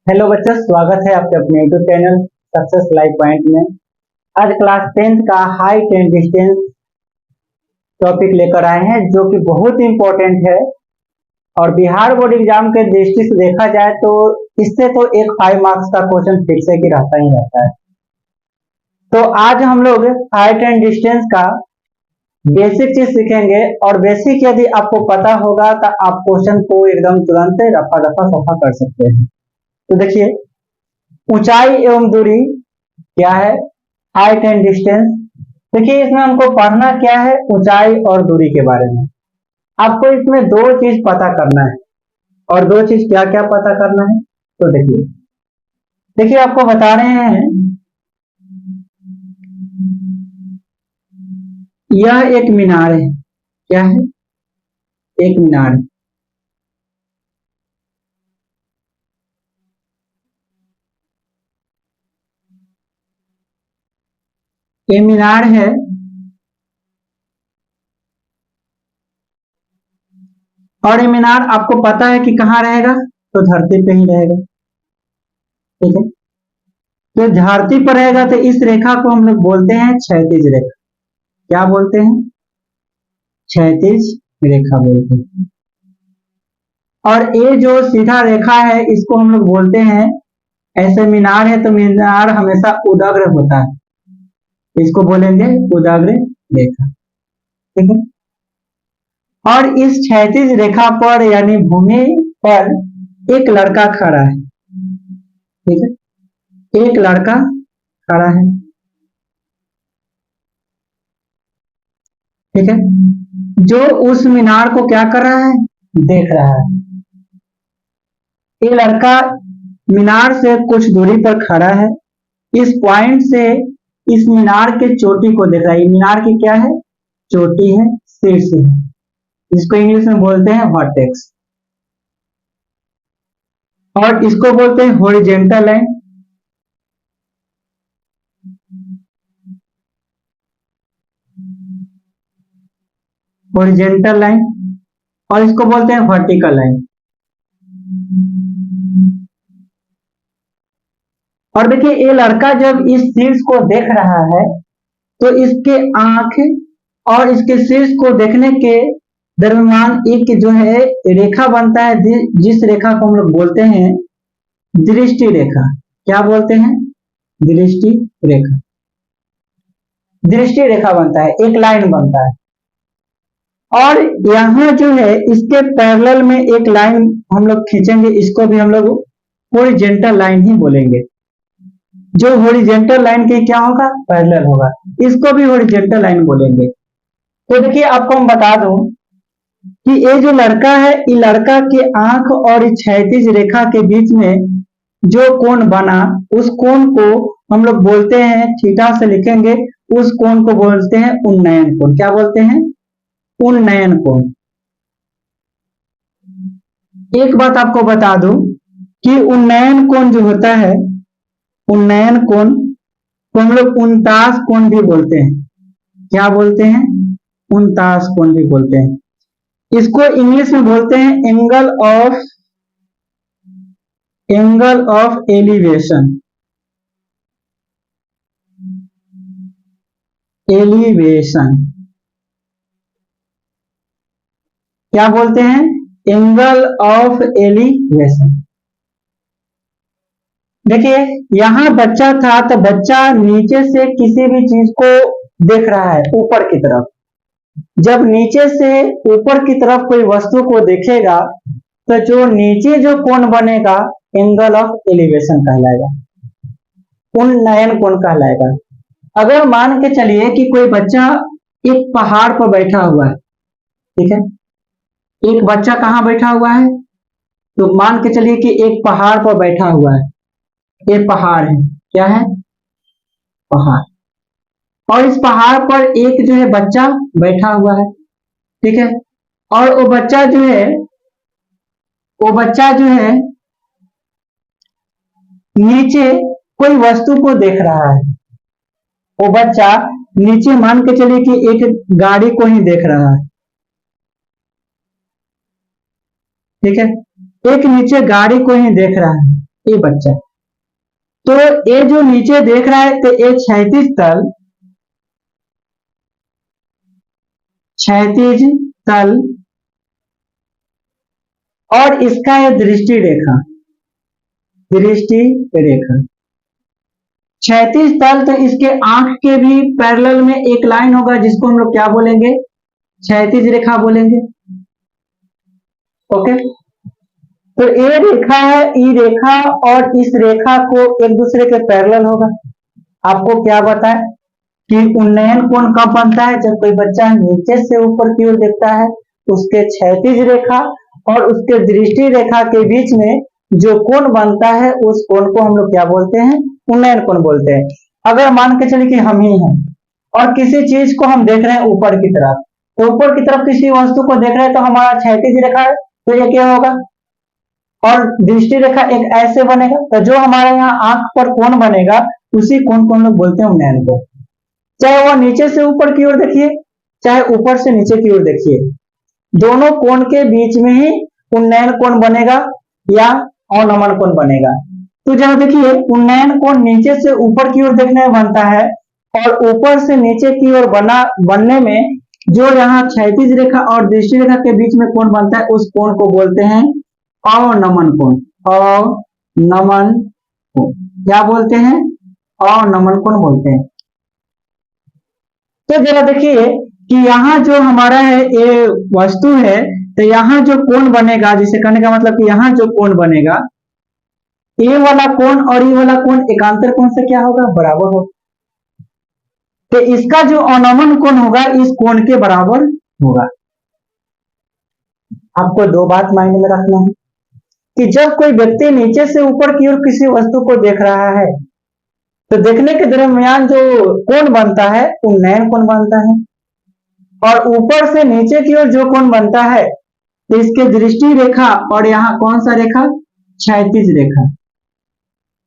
Hello बच्चों, स्वागत है आपके अपने YouTube channel success life point में। आज क्लास 10th का हाइट एंड डिस्टेंस टॉपिक लेकर आए हैं, जो कि बहुत इंपॉर्टेंट है। और बिहार बोर्ड एग्जाम के दृष्टि से देखा जाए तो इससे तो एक 5 मार्क्स का क्वेश्चन फिक्स है कि रहता ही रहता है। तो आज हम लोग हाइट एंड डिस्टेंस का बेसिक चीज सीखेंगे, और बेसिक यदि आपको पता होगा तो आप क्वेश्चन को एकदम तुरंत रफा दफा सफा कर सकते हैं। तो देखिए, ऊंचाई एवं दूरी क्या है, हाइट एंड डिस्टेंस। देखिए, इसमें हमको पढ़ना क्या है, ऊंचाई और दूरी के बारे में। आपको इसमें दो चीज पता करना है, और दो चीज क्या क्या पता करना है। तो देखिए देखिए आपको बता रहे हैं, यह एक मीनार है। क्या है? एक मीनार है। ये मीनार है, और ये मीनार आपको पता है कि कहाँ रहेगा, तो धरती पे ही रहेगा। ठीक है, तो धरती पर रहेगा तो इस रेखा को हम लोग बोलते हैं क्षैतिज रेखा। क्या बोलते हैं? क्षैतिज रेखा बोलते हैं। और ये जो सीधा रेखा है, इसको हम लोग बोलते हैं, ऐसे मीनार है तो मीनार हमेशा उदग्र होता है, इसको बोलेंगे उदग्र रेखा। ठीक है, और इस क्षैतिज रेखा पर यानी भूमि पर एक लड़का खड़ा है। ठीक है, एक लड़का खड़ा है। ठीक है, जो उस मीनार को क्या कर रहा है, देख रहा है। ये लड़का मीनार से कुछ दूरी पर खड़ा है। इस पॉइंट से इस मीनार के चोटी को देख रहा है। मीनार की क्या है? चोटी है, शीर्ष है। इसको इंग्लिश में बोलते हैं वर्टेक्स, और इसको बोलते हैं हॉरिजेंटल लाइन। हॉरिजेंटल लाइन, और इसको बोलते हैं वर्टिकल लाइन। और देखिए, ये लड़का जब इस शीर्ष को देख रहा है, तो इसके आंख और इसके शीर्ष को देखने के दरमियान एक जो है रेखा बनता है, जिस रेखा को हम लोग बोलते हैं दृष्टि रेखा। क्या बोलते हैं? दृष्टि रेखा। दृष्टि रेखा बनता है, एक लाइन बनता है। और यहाँ जो है इसके पैरेलल में एक लाइन हम लोग खींचेंगे, इसको भी हम लोग हॉरिजेंटल लाइन ही बोलेंगे। जो हॉरिजेंटल लाइन के क्या होगा? पैरेलल होगा, इसको भी हॉरिजेंटल लाइन बोलेंगे। तो देखिए, आपको हम बता दूं कि ये जो लड़का है, ये लड़का के आंख और क्षैतिज रेखा के बीच में जो कोण बना, उस कोण को हम लोग बोलते हैं, थीटा से लिखेंगे, उस कोण को बोलते हैं उन्नयन कोण। क्या बोलते हैं? उन्नयन कोण। एक बात आपको बता दूं कि उन्नयन कोण जो होता है, उन्नयन कोण को हम लोग उनतास कोण भी बोलते हैं। क्या बोलते हैं? उनतास कोण भी बोलते हैं। इसको इंग्लिश में बोलते हैं एंगल ऑफ एलिवेशन। एलिवेशन क्या बोलते हैं? Angle of elevation. देखिए, यहां बच्चा था तो बच्चा नीचे से किसी भी चीज को देख रहा है ऊपर की तरफ। जब नीचे से ऊपर की तरफ कोई वस्तु को देखेगा, तो जो नीचे जो कोण बनेगा, एंगल ऑफ एलिवेशन कहलाएगा, उन्नयन कोण कहलाएगा। अगर मान के चलिए कि कोई बच्चा एक पहाड़ पर बैठा हुआ है। ठीक है, एक बच्चा कहाँ बैठा हुआ है? तो मान के चलिए कि एक पहाड़ पर बैठा हुआ है। ये पहाड़ है। क्या है? पहाड़। और इस पहाड़ पर एक जो है बच्चा बैठा हुआ है। ठीक है, और वो बच्चा जो है नीचे कोई वस्तु को देख रहा है। वो बच्चा नीचे मान के चलिए कि एक गाड़ी को ही देख रहा है। ठीक है, एक नीचे गाड़ी को ही देख रहा है। ये बच्चा, तो ये जो नीचे देख रहा है तो ये क्षैतिज तल और इसका ये दृष्टि रेखा, क्षैतिज तल, तो इसके आंख के भी पैरेलल में एक लाइन होगा जिसको हम लोग क्या बोलेंगे, क्षैतिज रेखा बोलेंगे। ओके, तो ये रेखा है, ई रेखा और इस रेखा को एक दूसरे के पैरेलल होगा। आपको क्या बताए कि उन्नयन कोण कब बनता है, जब कोई बच्चा नीचे से ऊपर की ओर देखता है, उसके क्षैतिज रेखा और उसके दृष्टि रेखा के बीच में जो कोण बनता है उस कोण को हम लोग क्या बोलते हैं, उन्नयन कोण बोलते हैं। अगर मान के चलिए कि हम ही हैं और किसी चीज को हम देख रहे हैं ऊपर की तरफ, तो ऊपर की तरफ किसी वस्तु को देख रहे हैं तो हमारा क्षैतिज रेखा है, तो ये क्या होगा, और दृष्टि रेखा एक ऐसे बनेगा, तो जो हमारे यहाँ आंख पर कोण बनेगा उसी कोण को हम लोग बोलते हैं उन्नयन कोण। चाहे वह नीचे से ऊपर की ओर देखिए, चाहे ऊपर से नीचे की ओर देखिए, दोनों कोण के बीच में ही उन्नयन कोण बनेगा या अवनमन कोण बनेगा। तो जब देखिए उन्नयन कोण नीचे से ऊपर की ओर देखने में बनता है और ऊपर से नीचे की ओर बनने में जो यहाँ क्षैतिज रेखा और दृष्टि रेखा के बीच में कोण बनता है उस कोण को बोलते हैं अवनमन कोण। अवनमन कोण क्या बोलते हैं, अवनमन कोण बोलते हैं। तो जरा देखिए कि यहाँ जो हमारा है ये वस्तु है, तो यहाँ जो कोण बनेगा, जिसे कहने का मतलब कि यहाँ जो कोण बनेगा, ये वाला कोण और ये वाला कोण एकांतर कोण से क्या होगा, बराबर होगा। तो इसका जो अवनमन कोण होगा इस कोण के बराबर होगा। आपको दो बात मायने में रखना है कि जब कोई व्यक्ति नीचे से ऊपर की ओर किसी वस्तु को देख रहा है तो देखने के दरमियान जो कोण बनता है उन्नयन कोण बनता है, और ऊपर से नीचे की ओर जो कोण बनता है तो इसके दृष्टि रेखा और यहाँ कौन सा रेखा, क्षैतिज रेखा,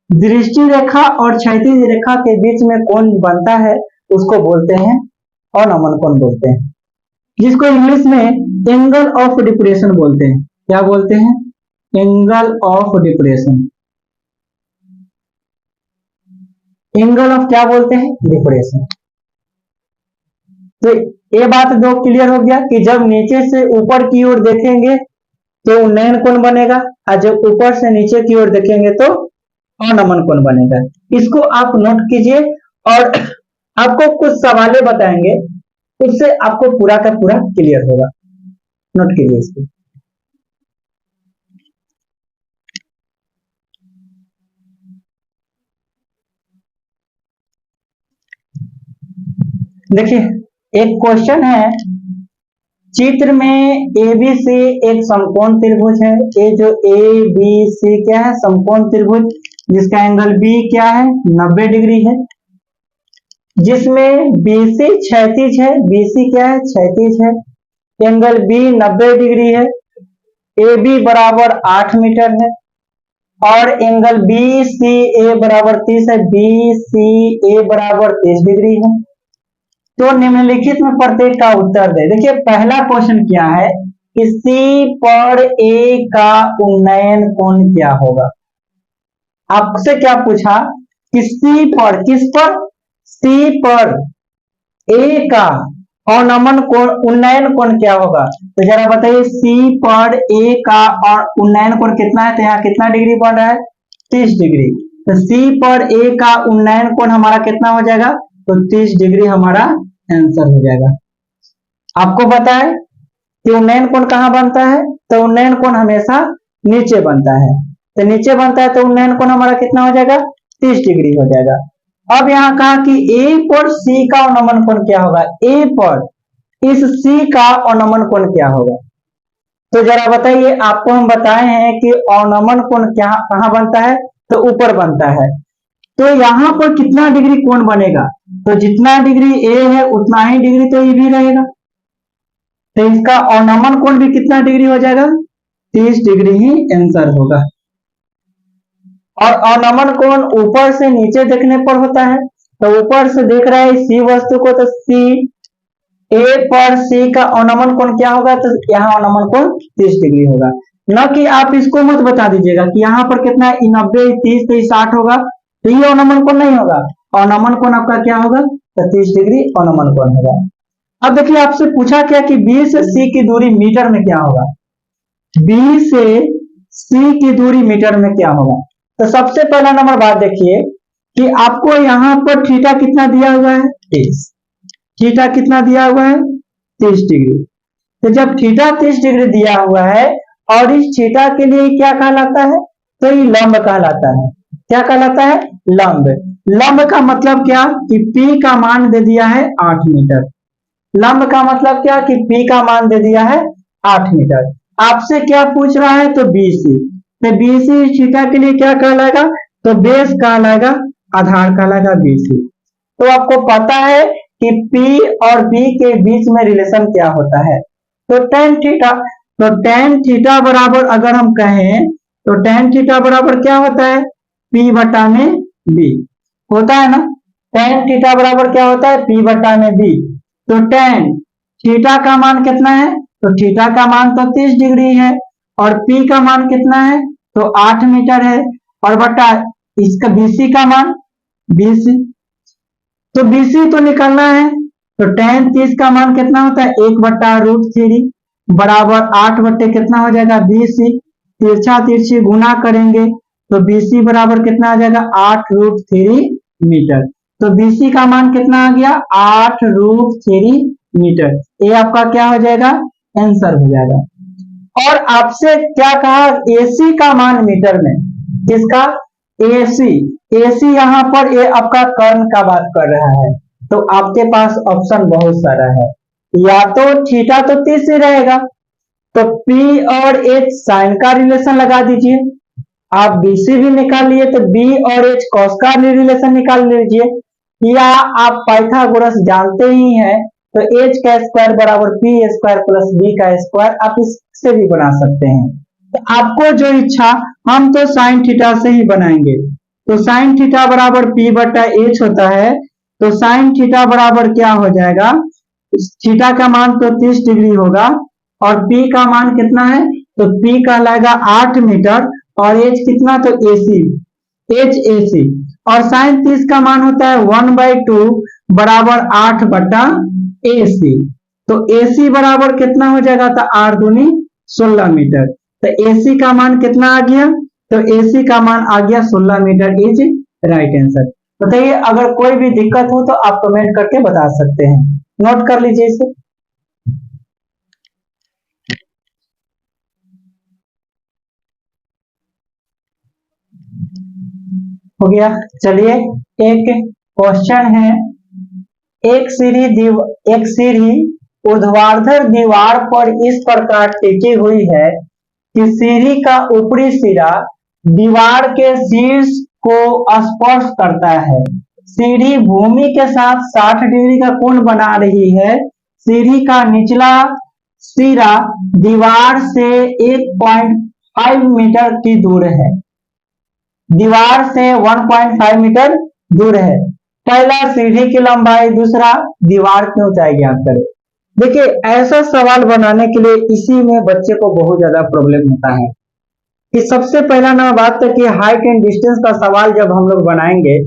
दृष्टि रेखा और क्षैतिज रेखा के बीच में कोण बनता है उसको बोलते हैं अवनमन कोण बोलते हैं, जिसको इंग्लिश में एंगल ऑफ डिप्रेशन बोलते हैं। क्या बोलते हैं, angle of depression. Angle of क्या बोलते हैं, डिप्रेशन। तो ये बात दो क्लियर हो गया कि जब नीचे से ऊपर की ओर देखेंगे तो उन्नयन कोण बनेगा और जब ऊपर से नीचे की ओर देखेंगे तो अवनमन कोण बनेगा। इसको आप नोट कीजिए और आपको कुछ सवालें बताएंगे, उससे आपको पूरा का पूरा क्लियर होगा। नोट कीजिए इसको। देखिए एक क्वेश्चन है, चित्र में ABC एक समकोण त्रिभुज है। ये जो ABC क्या है, समकोण त्रिभुज, जिसका एंगल B क्या है, 90 डिग्री है, जिसमें BC क्षैतिज है, BC क्या है, क्षैतिज है, एंगल B 90 डिग्री है, AB बराबर 8 मीटर है और एंगल BCA बराबर 30 है, BCA बराबर 30 डिग्री है। तो निम्नलिखित में प्रत्येक का उत्तर दे। देखिए पहला क्वेश्चन क्या है कि C पर A का उन्नयन कोण क्या होगा। आपसे क्या पूछा कि C पर, किस पर, C पर A का अवनमन कोण, उन्नयन कोण क्या होगा। तो जरा बताइए C पर A का और उन्नयन कोण कितना है, तो यहाँ कितना डिग्री बन रहा है, 30 डिग्री। तो C पर A का उन्नयन कोण हमारा कितना हो जाएगा, तो 30 डिग्री हमारा आंसर हो जाएगा। आपको पता है कि उन्नयन कोण कहां बनता है, तो उन्नयन कोण हमेशा नीचे बनता है, तो नीचे बनता है तो उन्नयन कोण हमारा कितना हो जाएगा, 30 डिग्री हो जाएगा। अब यहाँ कहा कि A पर C का अवनमन कोण क्या होगा, A पर इस C का अवनमन कोण क्या होगा। तो जरा बताइए, आपको हम बताए हैं कि अवनमन कोण क्या कहां बनता है, तो ऊपर बनता है। तो यहाँ पर कितना डिग्री कोण बनेगा, तो जितना डिग्री A है उतना ही डिग्री तो ये भी रहेगा, तो इसका अवनमन कोण भी कितना डिग्री हो जाएगा, 30 डिग्री ही आंसर होगा। और अवनमन कोण ऊपर से नीचे देखने पर होता है, तो ऊपर से देख रहा है C वस्तु को, तो C A पर C का अवनमन कोण क्या होगा, तो यहाँ अवनमन कोण 30 डिग्री होगा। न कि आप इसको मत बता दीजिएगा कि यहाँ पर कितना है, 90, 30, तो 60 होगा, तो ये अवनमन कोण नहीं होगा। अवनमन कोण आपका क्या होगा, 30 डिग्री अवनमन कोण होगा। अब देखिए आपसे पूछा क्या कि बी से सी की दूरी मीटर में क्या होगा, बी से सी की दूरी मीटर में क्या होगा। तो सबसे पहला नंबर बात देखिए कि आपको यहाँ पर थीटा कितना दिया हुआ है, 30, थीटा कितना दिया हुआ है, 30 डिग्री। तो जब थीटा 30 डिग्री दिया हुआ है और इस थीटा के लिए क्या कहलाता है, तो ये लंब कहलाता है। क्या कहलाता है, लंब। लंब का मतलब क्या कि P का मान दे दिया है 8 मीटर। लंब का मतलब क्या कि P का मान दे दिया है 8 मीटर। आपसे क्या पूछ रहा है, तो BC, तो BC थीटा के लिए क्या कहलाएगा, तो बेस कहलाएगा, आधार कहलाएगा BC। तो आपको पता है कि P और B के बीच में रिलेशन क्या होता है, तो tan थीटा। तो tan थीटा बराबर अगर हम कहें तो tan थीटा बराबर क्या होता है, P बटा में B होता है ना। tan थीटा बराबर क्या होता है, P बटा में B। तो tan थीटा का मान कितना है, तो थीटा का मान तो 30 डिग्री है और P का मान कितना है, तो 8 मीटर है, और बटा इसका BC का मान, BC, तो BC तो निकालना है। तो tan 30 का मान कितना होता है, 1/√3 बराबर 8 बट्टे कितना हो जाएगा, BC। तिरछा तिरछी गुना करेंगे तो BC बराबर कितना आ जाएगा, 8√3 मीटर। तो BC का मान कितना आ गया, 8√3 मीटर। ये आपका क्या हो जाएगा, आंसर हो जाएगा। और आपसे क्या कहा, AC का मान मीटर में, किसका, AC। AC यहाँ पर ये आपका कर्ण का बात कर रहा है। तो आपके पास ऑप्शन बहुत सारा है, या तो थीटा तो 30 ही रहेगा, तो P और H साइन का रिलेशन लगा दीजिए। आप BC भी निकाल लिए तो B और H कॉस का रिलेशन निकाल लीजिए, या आप पाइथागोरस जानते ही हैं, तो H का स्क्वायर बराबर P स्क्वायर प्लस B का स्क्वायर, आप इससे भी बना सकते हैं। तो आपको जो इच्छा, हम तो साइन थीटा से ही बनाएंगे। तो साइन थीटा बराबर P बटा H होता है। तो साइन थीटा बराबर क्या हो जाएगा, थीटा का मान तो 30 डिग्री होगा और P का मान कितना है, तो P कहलाएगा 8 मीटर और H कितना, तो AC, HAC। और साइन 30 का मान होता है 1/2 बराबर 8 बटा AC। तो AC बराबर कितना हो जाएगा, तो 8 दूनी 16 मीटर। तो AC का मान कितना आ गया, तो AC का मान आ गया 16 मीटर, इज राइट आंसर। बताइए, अगर कोई भी दिक्कत हो तो आप कमेंट करके बता सकते हैं, नोट कर लीजिए इसे। हो गया। चलिए एक क्वेश्चन है, एक सीढ़ी ऊर्ध्वाधर दीवार पर इस प्रकार टिकी हुई है कि सीढ़ी का ऊपरी सिरा दीवार के शीर्ष को स्पर्श करता है। सीढ़ी भूमि के साथ 60 डिग्री का कोण बना रही है। सीढ़ी का निचला सिरा दीवार से 1.5 मीटर की दूर है, दीवार से 1.5 मीटर दूर है। पहला सीढ़ी की लंबाई, दूसरा दीवार की ऊंचाई ज्ञात करें। देखिए ऐसा सवाल बनाने के लिए इसी में बच्चे को बहुत ज्यादा प्रॉब्लम होता है कि सबसे पहला ना बात है कि हाइट एंड डिस्टेंस का सवाल जब हम लोग बनाएंगे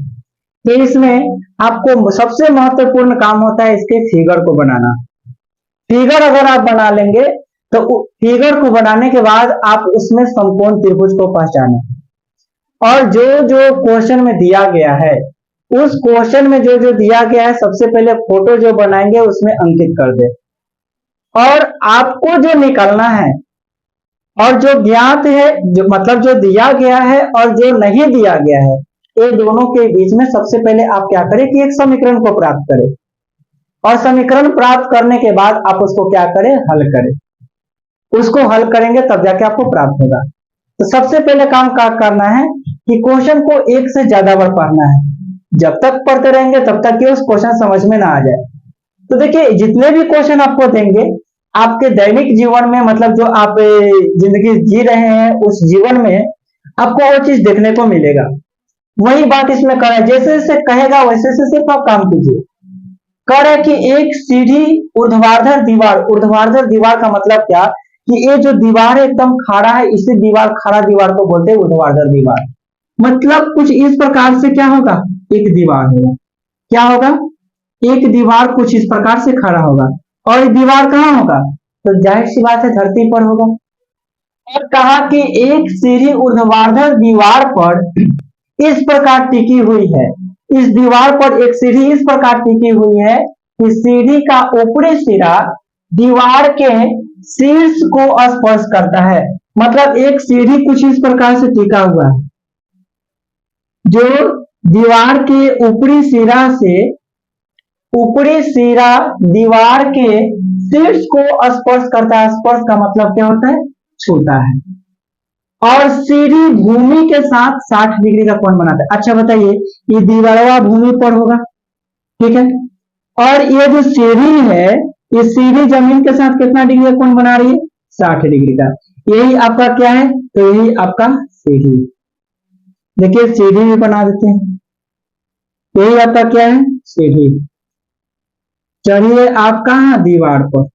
तो इसमें आपको सबसे महत्वपूर्ण काम होता है इसके फिगर को बनाना। फिगर अगर आप बना लेंगे तो फिगर को बनाने के बाद आप उसमें समकोण त्रिभुज को पहचाने, और जो जो क्वेश्चन में दिया गया है उस क्वेश्चन में जो जो दिया गया है सबसे पहले फोटो जो बनाएंगे उसमें अंकित कर दे। और आपको जो निकालना है और जो ज्ञात है, जो मतलब जो दिया गया है और जो नहीं दिया गया है, ये दोनों के बीच में सबसे पहले आप क्या करें कि एक समीकरण को प्राप्त करें, और समीकरण प्राप्त करने के बाद आप उसको क्या करें, हल करें। उसको हल करेंगे तब जाके आपको प्राप्त होगा। तो सबसे पहले काम क्या करना है कि क्वेश्चन को एक से ज्यादा बार पढ़ना है। जब तक पढ़ते रहेंगे तब तक कि उस क्वेश्चन समझ में ना आ जाए। तो देखिए जितने भी क्वेश्चन आपको देंगे आपके दैनिक जीवन में, मतलब जो आप जिंदगी जी रहे हैं उस जीवन में आपको वो चीज देखने को मिलेगा। वही बात इसमें कर रहा है, जैसे जैसे कहेगा वैसे वैसे सिर्फ आप काम कीजिए। कह रहा है कि एक सीढ़ी ऊर्ध्वाधर दीवार, ऊर्ध्वाधर दीवार का मतलब क्या कि ये जो दीवार है एकदम खड़ा है, इसी दीवार खड़ा दीवार को बोलते हैं ऊर्ध्वाधर दीवार। मतलब कुछ इस प्रकार से क्या होगा, एक दीवार होगा, क्या होगा, एक दीवार कुछ इस प्रकार से खड़ा होगा। और ये दीवार कहाँ होगा, तो जाहिर सी बात है धरती पर होगा। और कहा कि एक सीढ़ी ऊर्ध्वाधर दीवार पर इस प्रकार टिकी हुई है, इस दीवार पर एक सीढ़ी इस प्रकार टिकी हुई है कि सीढ़ी का ऊपरी सिरा दीवार के शीर्ष को स्पर्श करता है। मतलब एक सीढ़ी कुछ इस प्रकार से टिका हुआ है, जो दीवार के ऊपरी सिरा से, ऊपरी सिरा दीवार के शीर्ष को स्पर्श करता है। स्पर्श का मतलब क्या होता है, छूता है। और सीढ़ी भूमि के साथ 60 डिग्री का कोण बनाता है। अच्छा बताइए, ये दीवार भूमि पर होगा, ठीक है, और ये जो सीढ़ी है, ये सीढ़ी जमीन के साथ कितना डिग्री का कोण बना रही है, 60 डिग्री का। यही आपका क्या है, तो यही आपका सीढ़ी। देखिए सीढ़ी भी बना देते हैं, यही आपका क्या है, सीढ़ी। चलिए आप कहाँ, दीवार पर,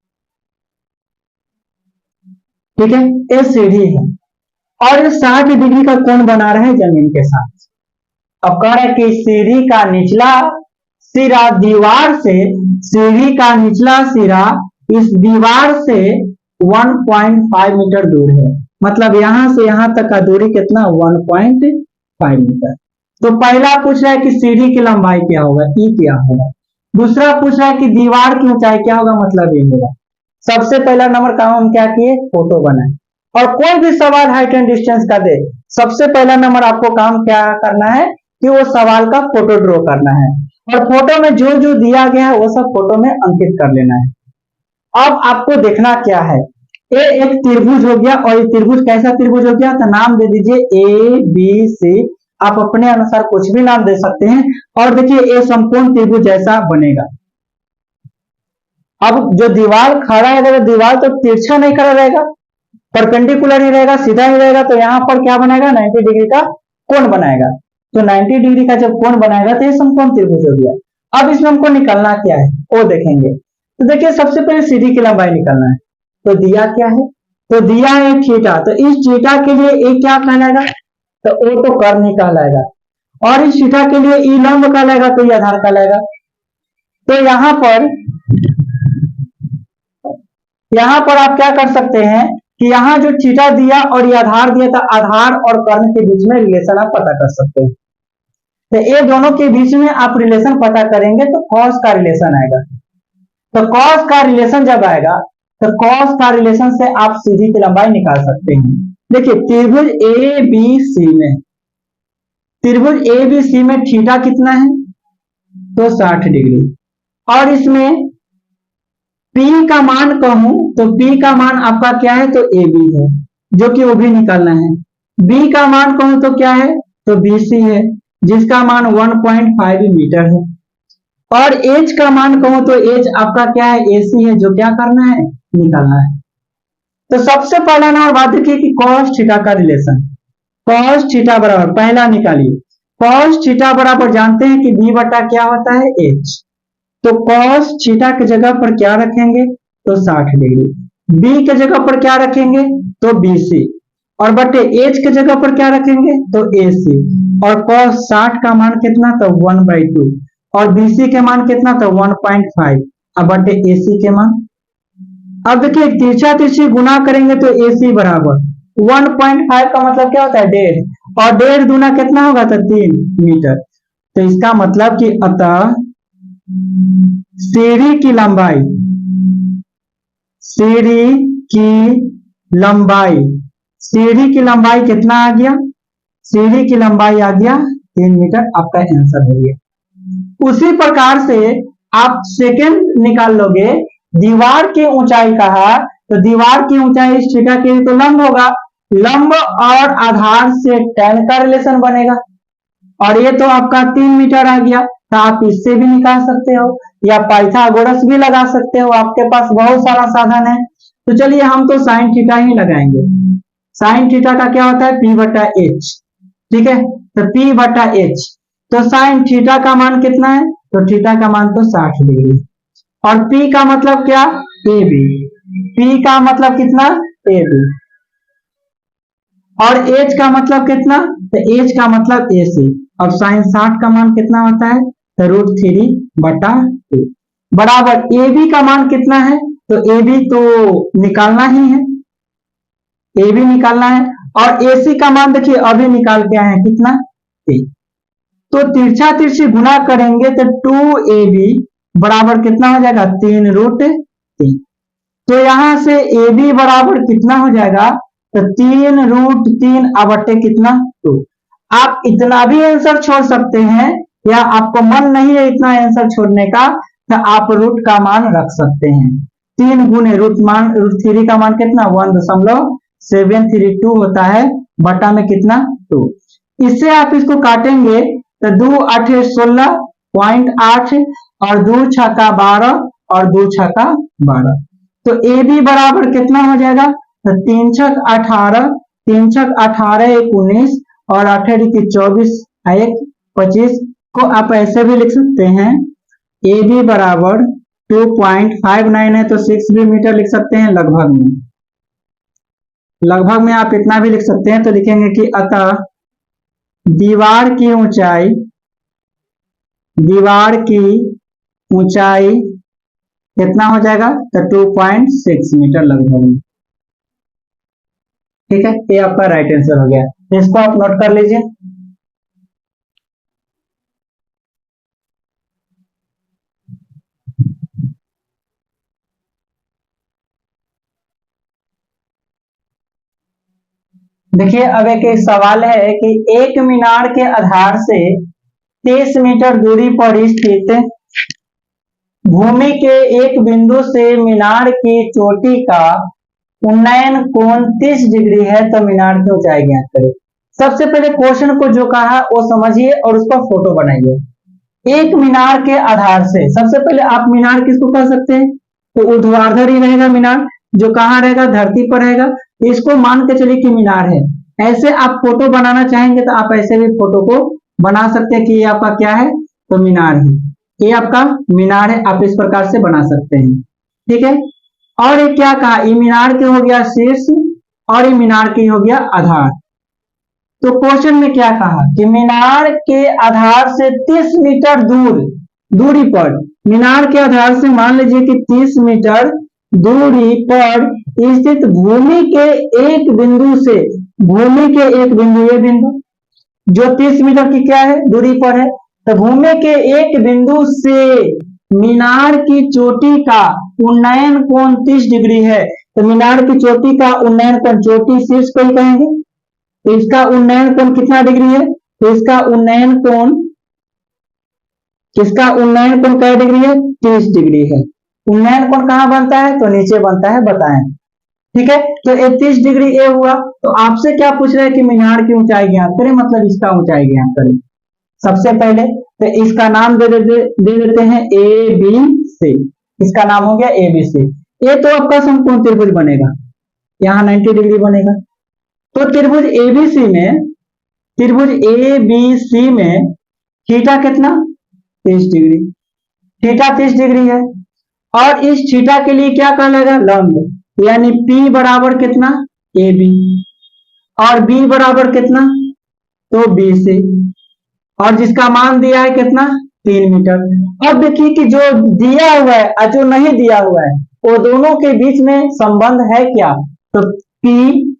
ठीक है, ये सीढ़ी है और ये 60 डिग्री का कोण बना रहे हैं जमीन के साथ। अब कह रहे हैं कि सीढ़ी का निचला सिरा दीवार से, सीढ़ी का निचला सिरा इस दीवार से 1.5 मीटर दूर है। मतलब यहां से यहां तक का दूरी कितना, 1.5 मीटर। तो पहला पूछ रहा है कि सीढ़ी की लंबाई क्या होगा, ई क्या होगा। दूसरा पूछ रहा है कि दीवार की ऊंचाई क्या होगा, मतलब ये होगा। सबसे पहला नंबर काम हम क्या किए, फोटो बनाए। और कोई भी सवाल हाइट एंड डिस्टेंस का दे, सबसे पहला नंबर आपको काम क्या करना है कि वो सवाल का फोटो ड्रॉ करना है, और फोटो में जो जो दिया गया है वो सब फोटो में अंकित कर लेना है। अब आपको देखना क्या है, ये एक त्रिभुज हो गया, और ये त्रिभुज कैसा त्रिभुज हो गया, तो नाम दे दीजिए ए बी सी। आप अपने अनुसार कुछ भी नाम दे सकते हैं। और देखिए ये संपूर्ण त्रिभुज जैसा बनेगा। अब जो दीवार खड़ा है, तो दीवार तो तिरछा नहीं खड़ा रहेगा, परपेंडिकुलर ही रहेगा, सीधा ही रहेगा। तो यहाँ पर क्या बनाएगा, 90 डिग्री का कोण बनाएगा। तो 90 डिग्री का जब कोण बनाएगा तो ये समकोण त्रिभुज हो गया। अब इसमें हमको निकालना क्या है वो देखेंगे। तो देखिए सबसे पहले सीढ़ी की लंबाई निकालना है। तो दिया क्या है, तो दिया है थीटा। तो इस थीटा के लिए ए क्या कहलाएगा, तो ओ तो कर्ण ही कहलाएगा। और इस थीटा के लिए ई लंब कहलाएगा, तो ये आधार कहलाएगा। तो यहाँ पर आप क्या कर सकते हैं कि यहाँ जो थीटा दिया और ये आधार दिया था, आधार और कर्ण के बीच में रिलेशन आप पता कर सकते हैं। तो ये दोनों के बीच में आप रिलेशन पता करेंगे तो कॉस का रिलेशन आएगा। तो कॉस का रिलेशन जब आएगा तो कॉस का रिलेशन से आप सीधी की लंबाई निकाल सकते हैं। देखिए त्रिभुज ए बी सी में, त्रिभुज ए बी सी में थीटा कितना है, तो 60 डिग्री। और इसमें P का मान कहूं तो P का मान आपका क्या है, तो ए बी है, जो कि वो भी निकालना है। B का मान कहूं तो क्या है, तो BC है, जिसका मान 1.5 मीटर है। और H का मान कहूं तो H आपका क्या है, AC है, जो क्या करना है, निकालना है। तो सबसे पहला नंबर बात देखिए कि cos थीटा का रिलेशन, cos थीटा बराबर, पहला निकालिए, cos थीटा बराबर जानते हैं कि B बटा क्या होता है, H। तो cos थीटा की जगह पर क्या रखेंगे, तो 60 डिग्री। B के जगह पर क्या रखेंगे, तो BC। और बटे H के जगह पर क्या रखेंगे, तो AC। और cos 60 का मान कितना, तो 1/2। और BC के मान कितना, तो 1.5। अब बटे AC के मान, अब देखिए तिरछा तिरछी गुना करेंगे तो AC बराबर 1.5 का मतलब क्या होता है, 1.5, और 1.5 गुना कितना होगा, तो 3 मीटर। तो इसका मतलब कि अतः सीढ़ी की लंबाई, सीढ़ी की लंबाई, सीढ़ी की लंबाई कितना आ गया, सीढ़ी की लंबाई आ गया 3 मीटर। आपका आंसर हो गया। उसी प्रकार से आप सेकंड निकाल लोगे, दीवार की ऊंचाई कहा, तो दीवार की ऊंचाई इस थीटा के लिए तो लंब होगा, लंब और आधार से tan का रिलेशन बनेगा। और ये तो आपका 3 मीटर आ गया, तो आप इससे भी निकाल सकते हो, या पाइथागोरस भी लगा सकते हो, आपके पास बहुत सारा साधन है। तो चलिए हम तो साइन थीटा ही लगाएंगे। साइन थीटा का क्या होता है, P बटा H, ठीक है, तो P बटा H। तो साइन थीटा का मान कितना है, तो थीटा का मान तो 60 डिग्री। और P का मतलब क्या, AB, P का मतलब कितना, ए बी। और एच का मतलब कितना, तो एच का मतलब ए सी। और साइन 60 का मान कितना होता है, तो √3/2 बराबर ए बी का मान कितना है, तो ए बी तो निकालना ही है, ए बी निकालना है। और ए सी का मान देखिए अभी निकाल के आए हैं कितना, ए। तो तिरछा तिरछी गुना करेंगे तो 2ab बराबर कितना हो जाएगा, 3√3। तो यहां से ab बराबर कितना हो जाएगा, तो 3√3 कितना 2। आप इतना भी आंसर छोड़ सकते हैं, या आपको मन नहीं है इतना आंसर छोड़ने का, तो आप रूट का मान रख सकते हैं। 3 गुने √3 का मान कितना 1.732 होता है, बटा में कितना 2। इससे आप इसको काटेंगे तो 2 8 16.8 और 2 छक्का 12 और 2 छक्का 12। तो ए बी बराबर कितना हो जाएगा, तो 3 छक 18, 3 छक 18 1 19 और 18 की 24 1 25 को आप ऐसे भी लिख सकते हैं, ए बी बराबर 2.59 है तो 6 भी मीटर लिख सकते हैं लगभग में। लगभग में आप इतना भी लिख सकते हैं, तो लिखेंगे कि अतः दीवार की ऊंचाई कितना हो जाएगा, तो 2.6 मीटर लगभग में। ठीक है, ये आपका राइट आंसर हो गया, इसको आप नोट कर लीजिए। देखिए अब एक सवाल है कि एक मीनार के आधार से 30 मीटर दूरी पर स्थित भूमि के एक बिंदु से मीनार की चोटी का उन्नयन कोण 30 डिग्री है, तो मीनार की ऊंचाई ज्ञात करें। सबसे पहले क्वेश्चन को जो कहा वो समझिए और उसका फोटो बनाइए। एक मीनार के आधार से, सबसे पहले आप मीनार किसको कह सकते हैं, तो ऊर्ध्वाधर ही रहेगा मीनार, जो कहाँ रहेगा, धरती पर रहेगा। इसको मान के चलिए कि मीनार है। ऐसे आप फोटो बनाना चाहेंगे तो आप ऐसे भी फोटो को बना सकते हैं कि ये आपका क्या है, तो मीनार है, ये आपका मीनार है, आप इस प्रकार से बना सकते हैं। ठीक है, और ये क्या कहा, ये मीनार के हो गया शीर्ष और ये मीनार के हो गया आधार। तो क्वेश्चन में क्या कहा कि मीनार के आधार से 30 मीटर दूरी पर, मीनार के आधार से मान लीजिए कि 30 मीटर दूरी पर स्थित भूमि के एक बिंदु से, भूमि के एक बिंदु, ये बिंदु जो 30 मीटर की क्या है दूरी पर है, तो भूमि के एक बिंदु से मीनार की चोटी का उन्नयन कोण 30 डिग्री है। तो मीनार की चोटी का उन्नयन कोण, चोटी शीर्ष को ही कहेंगे, तो इसका उन्नयन कोण कितना डिग्री है, तो इसका उन्नयन कोण, किसका उन्नयन कोण क्या डिग्री है, 30 डिग्री है। उन्नयन कोण कहां बनता है, तो नीचे बनता है, बताएं। ठीक है, तो 30 डिग्री ए हुआ। तो आपसे क्या पूछ रहे हैं कि मीनार की ऊंचाई ज्ञात करें, मतलब इसका ऊंचाई ज्ञात करें। सबसे पहले तो इसका नाम दे देते हैं ए बी सी, इसका नाम हो गया ए बी सी। ये तो आपका समकोण त्रिभुज बनेगा, यहाँ 90 डिग्री बनेगा। तो त्रिभुज एबीसी में, त्रिभुज ए बी सी में थीटा कितना 30 डिग्री, थीटा 30 डिग्री है। और इस थीटा के लिए क्या कहलाएगा, लंब, यानी P बराबर कितना ए बी, और B बराबर कितना, तो बी सी, और जिसका मान दिया है कितना 3 मीटर। अब देखिए कि जो दिया हुआ है और जो नहीं दिया हुआ है वो दोनों के बीच में संबंध है क्या, तो P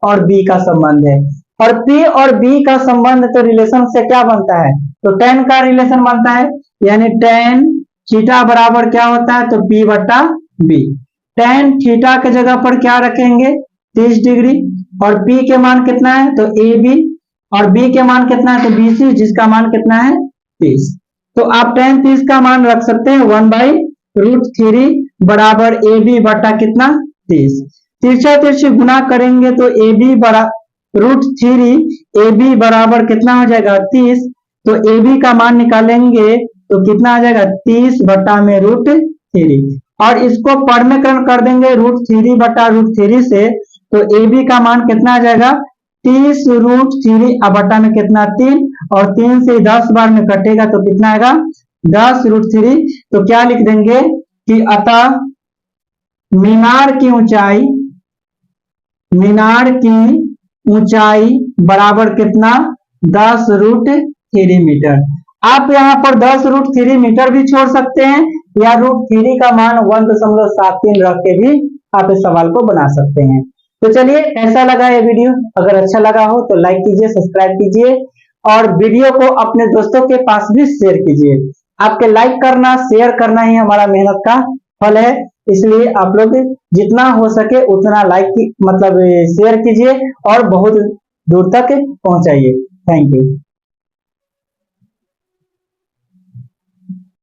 और B का संबंध है। और P और B का संबंध तो रिलेशन से क्या बनता है, तो tan का रिलेशन बनता है, यानी tan थीटा बराबर क्या होता है, तो P बटा B। tan थीटा के जगह पर क्या रखेंगे 30 डिग्री, और P के मान कितना है, तो AB, और B के मान कितना है, तो BC, जिसका मान कितना है 30। तो आप tan 30 का मान रख सकते हैं 1/√3 बराबर AB बटा कितना 30। तिरछा तिरछी गुना करेंगे तो AB बरा √3 AB बराबर कितना हो जाएगा 30। तो AB का मान निकालेंगे तो कितना आ जाएगा 30 बटा में √3, और इसको परमेकरण कर देंगे √3 बटा √3 से, तो AB का मान कितना आ जाएगा 30 √3 बटा में कितना 3, और 3 से 10 बार में कटेगा तो कितना आएगा 10 √3। तो क्या लिख देंगे कि अतः मीनार की ऊंचाई मीनार की ऊंचाई बराबर कितना? 10√3 मीटर। आप यहाँ पर 10√3 मीटर भी छोड़ सकते हैं या √3 का मान 1.73 रख के भी आप इस सवाल को बना सकते हैं। तो चलिए, कैसा लगा ये वीडियो? अगर अच्छा लगा हो तो लाइक कीजिए, सब्सक्राइब कीजिए और वीडियो को अपने दोस्तों के पास भी शेयर कीजिए। आपके लाइक करना, शेयर करना ही हमारा मेहनत का फल है, इसलिए आप लोग जितना हो सके उतना लाइक मतलब शेयर कीजिए और बहुत दूर तक पहुंचाइए। Thank you.